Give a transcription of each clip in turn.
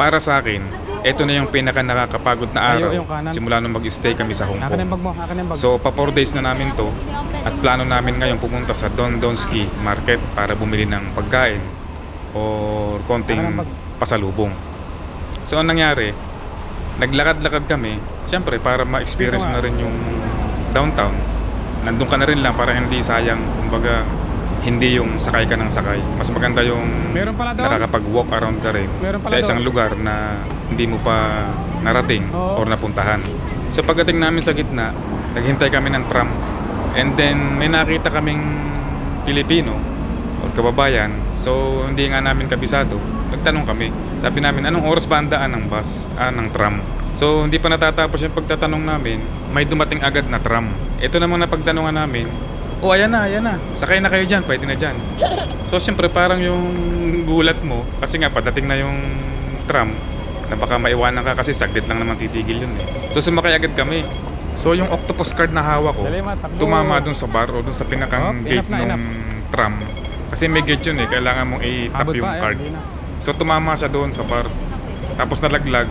Para sa akin, ito na yung pinaka nakakapagod na Tayo araw yung kanan. simula nung mag-stay kami sa Hong Akin yung Kong. bag mo, akin yung bag. So, pa 4 days na namin to at plano namin ngayon pumunta sa Don Donski Market para bumili ng pagkain o konting Akin ang bag. pasalubong. So, ang nangyari, naglakad-lakad kami, siyempre para ma-experience Dito nga. na rin yung downtown. Nandun ka na rin lang para hindi sayang, kumbaga, hindi yung sakay ka ng sakay. Mas maganda yung Meron pala doon. nakakapag-walk around ka rin Meron pala sa isang doon. lugar na hindi mo pa narating Oo. or napuntahan. So pagdating namin sa gitna, naghintay kami ng tram. And then may nakita kaming Pilipino o kababayan. So hindi nga namin kabisado. Nagtanong kami. Sabi namin, anong oras ba ang daan ng bus? Ng tram. So hindi pa natatapos yung pagtatanong namin, may dumating agad na tram. Ito namang napagtanungan namin, oh, ayan na. Sakay na kayo dyan, pwede na dyan. So, siyempre, parang yung gulat mo, kasi nga, padating na yung tram, na baka maiwanan ka kasi saglit lang naman titigil yun eh. So, sumakay agad kami. So, yung octopus card na hawak ko, Dali, matakbo. tumama dun sa bar o dun sa pinakang Oh, gate inap na, ng tram. Kasi may gate yun eh, kailangan mong i-tap Abot yung pa, card. ayun, di na. So, tumama siya doon sa bar. Tapos nalaglag,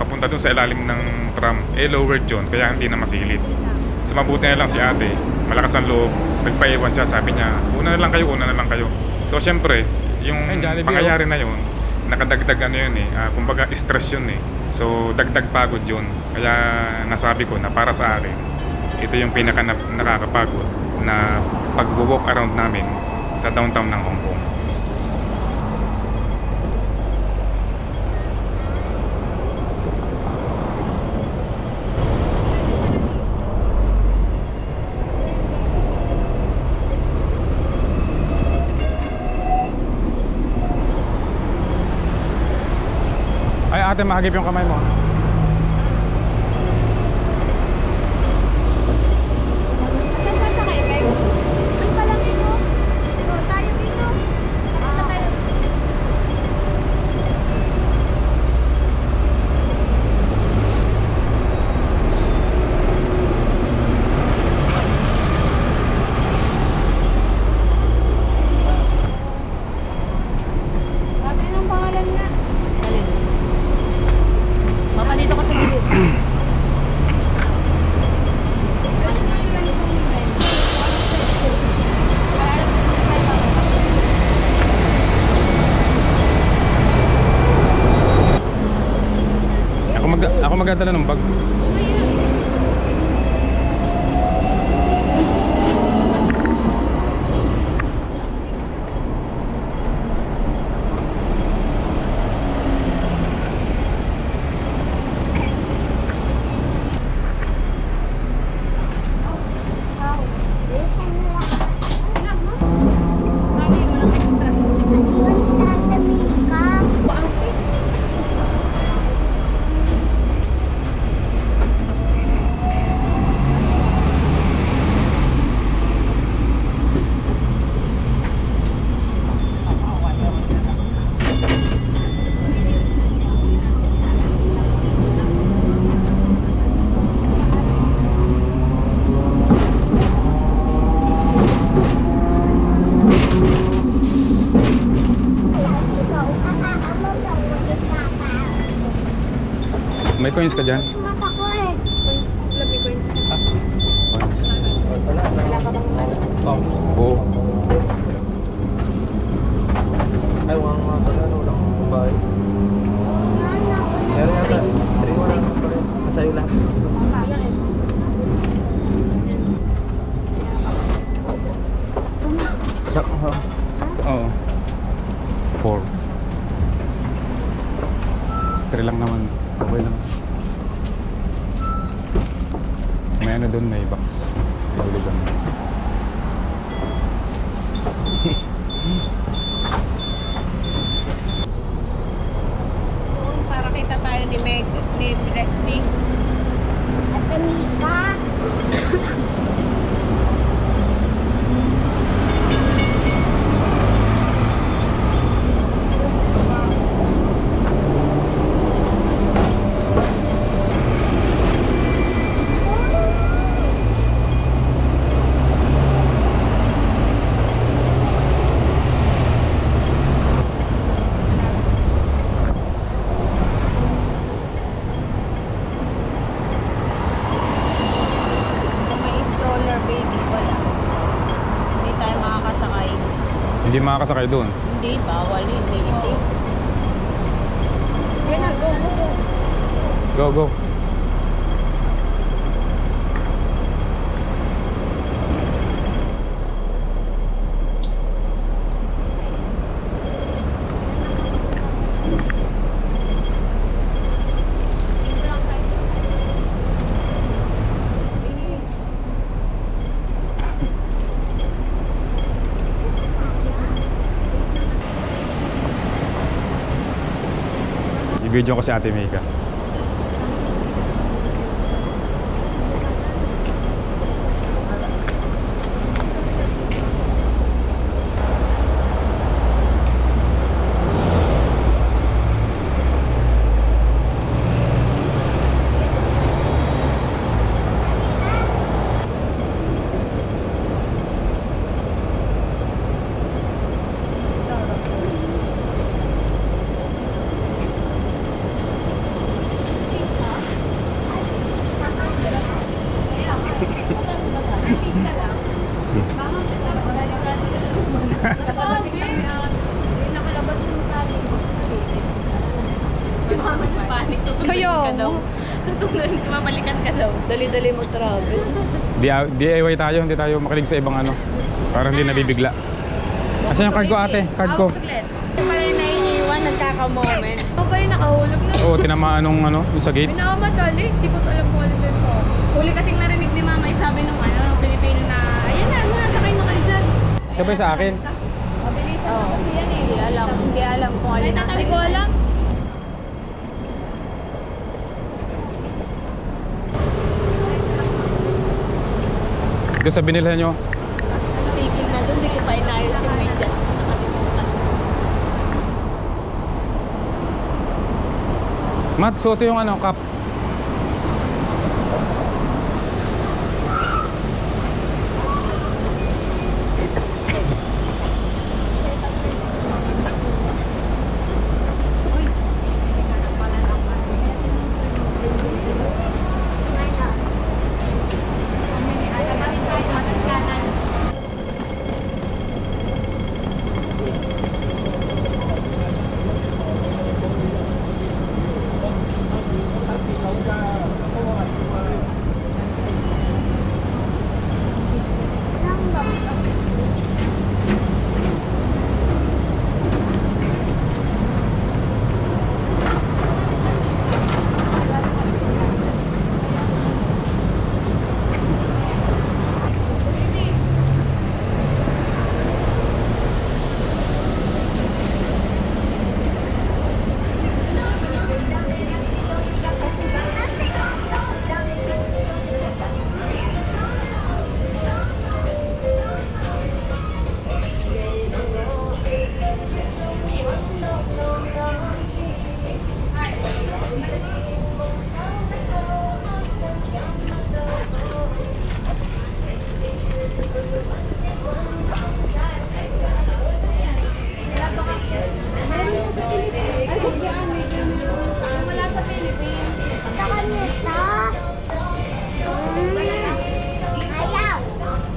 papunta dun sa ilalim ng tram. Lowered yun, kaya hindi na masilid. So, mabuti na lang si ate, malakas ang loob, nagpaiwan siya, sabi niya, una na lang kayo. So, syempre, yung Ay, Jollibee, pangyayari na yun, nakadagdag ano yun eh, kumbaga stress yun eh. So, dagdag pagod yun. Kaya nasabi ko na para sa akin, ito yung pinaka nakakapagod na pag-walk around namin sa downtown ng Hong Kong. Ay, ate, mahagip yung kamay mo. Saan sasakay, Meg? Doon pa lang yun, oh. Oh, tayo dito. Punta tayo. Ate, anong pangalan nga? Alin? Papa, dito ka sa gilid. Ako magdadala ng bag. May coins ka dyan? Mata ko eh. Coins, labi coins. Coins. Wala ka bang ano? Oo. Ay, wala nga pala, walang babae. Meron yata, 3 wala naman pala. Masa'yo lahat. Ilan eh? Sakto. Oo. 4. 3 lang naman. Okay lang. May ano doon, may box. Hulugan. Doon, para kita tayo ni Meg, ni Leslie. At Mika. Hindi makakasakay doon. Hindi, bawal yun. Liit eh. Yan na, go, go, go. Go, go. Dito lang tayo. I-video ko si Ate Mika. Kayo, susunod, mabalikan ka daw. Dali-dali mag-travel. DIY tayo, hindi tayo makilig sa ibang ano. Parang hindi nabibigla. Asan yung card ko, ate? Card ko. Ito pala yung naiiwan, nagkaka-moment. Ako ba yung nakahulog na? Oo, tinamaan nung ano, yung sa gate. Minamadali, hindi ko alam kung ano yun. Huli kasing narinig ni mama, sabi nung Pilipino na, ayan na, sakay na kayo dyan. Sabay sa akin. Mabilisan na kasi yan eh. Hindi alam kung ano nasa ko alam. Doon sa binilhan nyo. Tigil na doon, di ko pa inayos yung medyas. Nakalimutan. Mat, suoto yung ano, cup. Uy, bibili ka na pala ng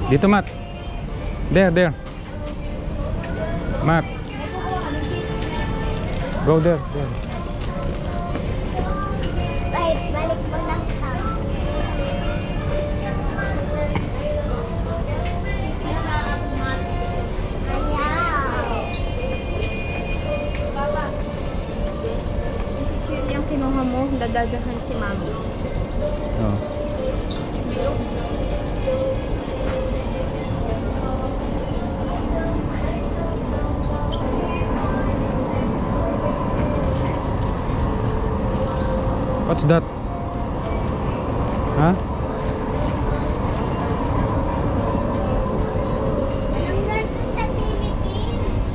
Dito, Mat. There. Mat. Go there. Wait, balik mo lang ka. Ayaw. Yung kinuha mo, dadadahan si mami. Oh. What's that? Huh? Ang ganda sa Philippines.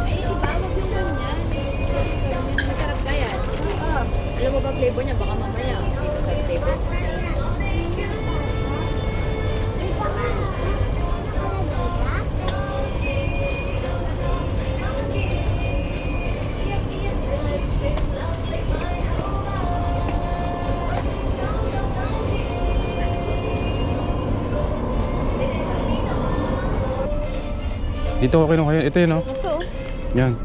Ay, iba, wag yung ganyan. Masarap ka yan. Alam mo ba flavor niya? Baka mamaya. Hindi sa flavor. Dito ko kinuha yun. Ito yun, oh. Ito. Yan.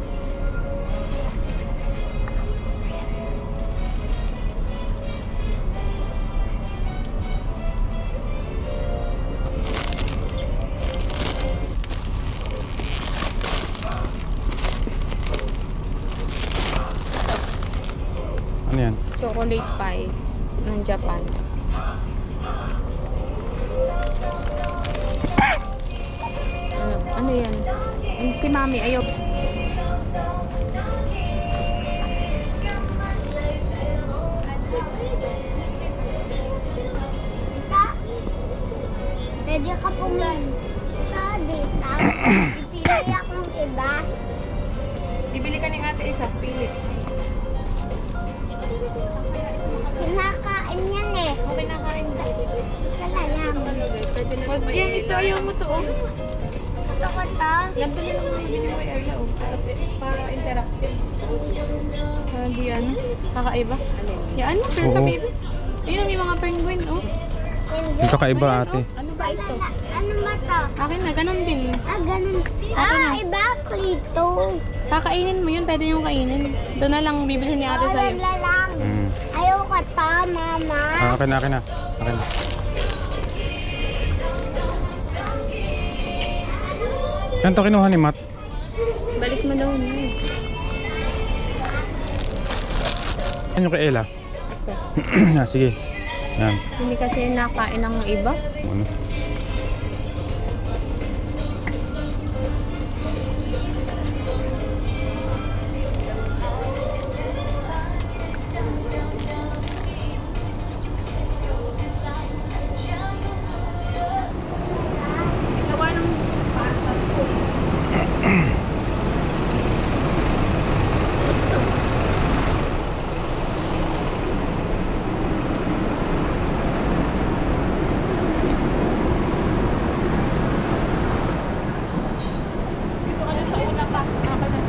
Ano yan? Chocolate pie ng Japan. Ano yan? Si Mami, ayaw. Pwede ka pumunta dito. Ipili akong iba. Bibili ka ni ate isa, pilit. Kinakain yan eh. Okay na kain na. Kalayang. Wag yan, ito ayaw mo to, oh. Gusto ko to. Ganito na lang bibili mo, Erla, oh. Para interactive. Para di ano, kakaiba. Yan, sure ka, Oo. baby. Yun ang may mga penguin, oh. Ito kaiba, ate. Ano ba ito? Ano ba to? Akin na, ganun din. Ah, ganun. na. Iba klito. Kakainin mo yun, pwede yung kainin. Doon na lang bibili ni ate sa'yo. Wala lang. Mm. Ayaw ko to, mama. Akin na, akin na. Akin na. Saan to kinuha ni Matt? Balik mo daw na. Ano kay Ella? Ito. Ah, sige. Yan. Hindi kasi nakain ng iba. Ano? Gawa ng pasta po. Dito ka na sa una pa. Ako na.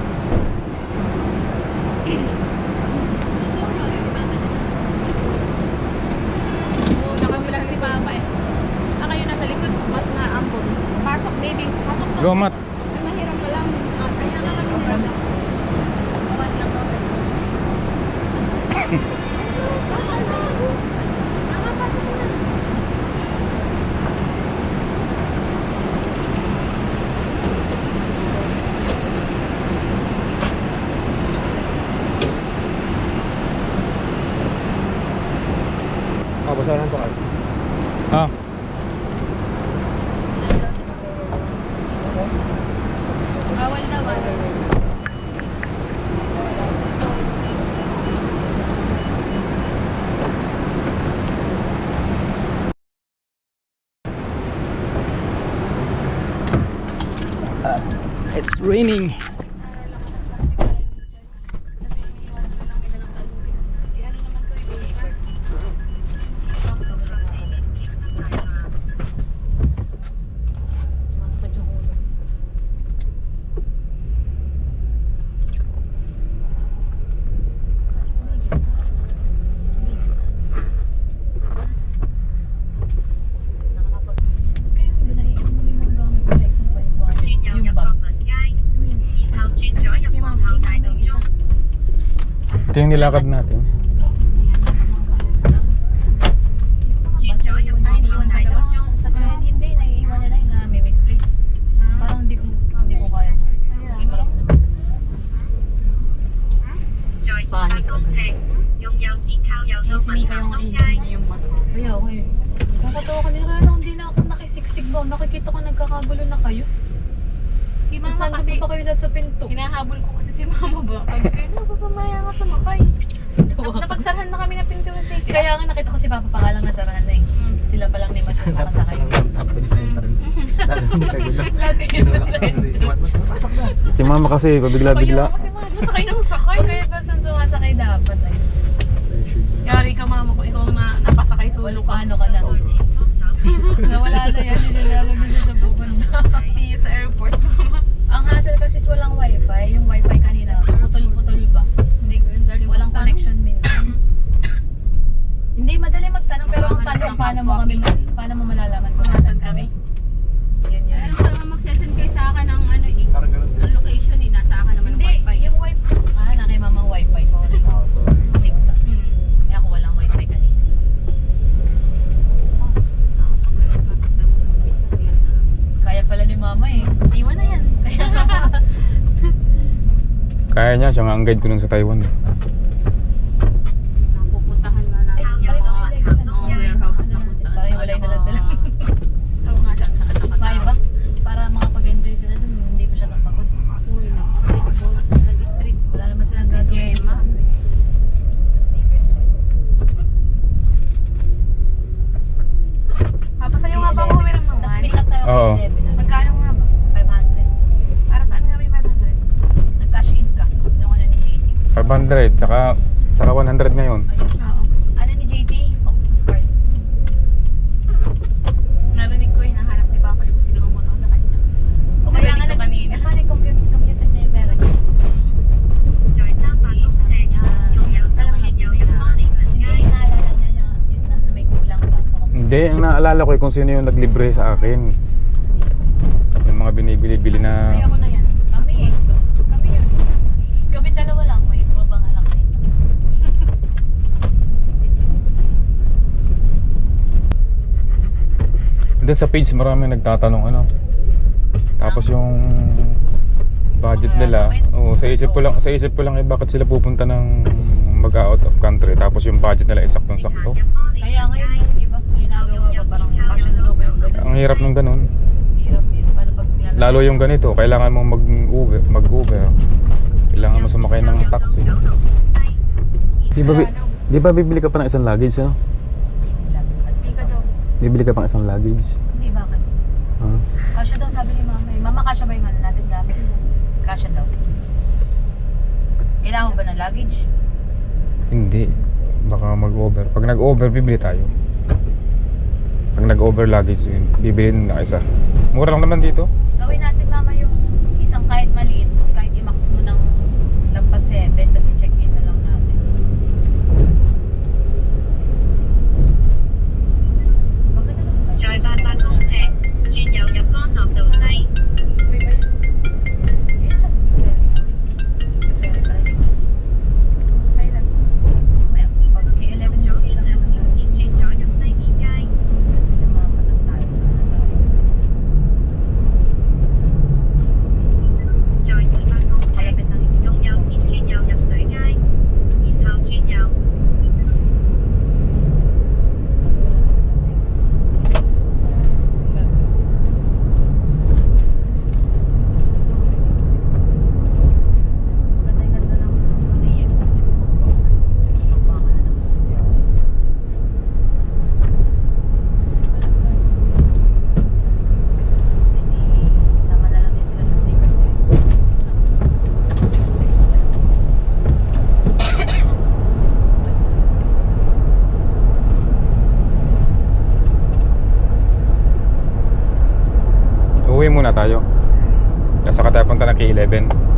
Oo, nakagulang si Papa eh. Kayo nasa likod, mat na ambon. Pasok, baby. Pasok to. Go, Matt. Ay, mahirap pa lang. Kaya nga kami nila. Awan lang daw. Ah, basahan to kayo. Ah. Bawal daw. It's raining. Ito yung nilakad natin. Ay, naiiwan sa labas. Sa bahay, hindi. Naiiwan nila yung na may misplace. Parang hindi ko kaya. Panik ako. Yung sumika yung Kaya ako yun. Nakatawa ko nila. Kaya nung hindi na ako nakisiksik ba? Nakikita ko nagkakagulo na kayo. Saan ko pa kayo lahat sa pinto? Hinahabol ko kasi si mama ba? Sabi ko, na, papamaya nga sumakay. Napagsarahan na kami ng pinto ng JT. Kaya nga nakita ko si Papa pa lang nasarahan na eh. Sila pa lang ni Masya nakasakay. Tapos sa entrance. Lalo hindi kayo lang. Lahat yung Pasok na. Si mama kasi pabigla-bigla. Kaya kasi mama, sakay ng sakay. Kaya ba saan sumasakay dapat ay? Yari ka mama ko, ikaw ang napasakay sulo ka. Ano ka na? Nawala na yan, nilalagay siya sa pupunta. Sa airport mama. Ang hassle kasi is walang wifi. Yung wifi kanina, putol-putol ba? Hindi, walang connection minsan. Hindi, madali magtanong pero ang tanong paano mo malalaman kung nasan kami? Yun yun. Pero magsesend kayo sa akin ng ano eh. ang guide ko nun sa Taiwan. Pupuntahan nga namin yung mga warehouse na kung saan saan na lang sila. Oo nga, saan saan nakatao. Ba? Para makapag-enjoy sila dun, hindi masyadong pagod. Uy, nag-street food. Nag-street food. Wala naman silang gagawin. Tapos sa'yo nga ba ako meron mo? Tapos meet up tayo Oo. kay 11. Magkano nga ba? 500. Para saan nga ba yung 500? Nag-cash in ka. Yung ano ni JT. 500, saka 100 ngayon. Ayun. Oo. Ano ni JT? Octopus card. Narinig ko hinahanap ni Papa yung sino mo sa kanya. O kaya nga na kanina. Paano yung computed na yung pera niya? Sabi niya, hindi naalala niya yun na may kulang ba sa computer. Hindi, ang naalala ko kung sino yung naglibre sa akin. Yung mga binibili-bili Ay, na... ako na yan. Kami eh. Kami yun. Kami dalawa lang. May iba bang alak na ito. Doon sa page marami nagtatanong ano. Tapos yung budget nila, sa isip ko lang bakit sila pupunta ng mag-out of country. Tapos yung budget nila saktong-sakto. Kaya ngayon yung iba ginagawa ba parang passion daw ba yung ganun? Ang hirap ng ganun. Hirap yun. Paano pag nilalagay? Lalo yung ganito, kailangan mong mag-Uber. Kailangan mo sumakay ng taxi. Di ba bibili ka pa ng isang luggage, ano? At pika daw. Bibili ka pang isang luggage. Hindi, bakit? Huh? Kasya daw sabi ni mama. Mama, kasya ba yung ano natin gamit? Kasya daw. Kailangan mo ba ng luggage? Hindi. Baka mag-over. Pag nag-over, bibili tayo. Pag nag-over luggage, bibili na isa. Mura lang naman dito. Gawin natin mama yung isang kahit maliit, kahit i-max mo ng lampas 7, tapos i-check-in na lang natin. Maganda naman ba? 在800公尺，轉右入干諾道西。 Free ba yun? Yun sa ferry. Yung ferry pala yun. Kailan? Mamaya, pag K11 yung silang naman yun. 線轉左入西面街。 Sila mga patas tayo sa ano tayo. 在200公尺， Malapit ng 用右線轉右入水街，然後轉右。 Ganda-ganda lang sa hindi eh. Kasi magbawa ka na lang sa tiyaw. Hindi, sama na lang din sila sa sneakers trip. Uwi muna tayo. Saka tayo punta ng K11.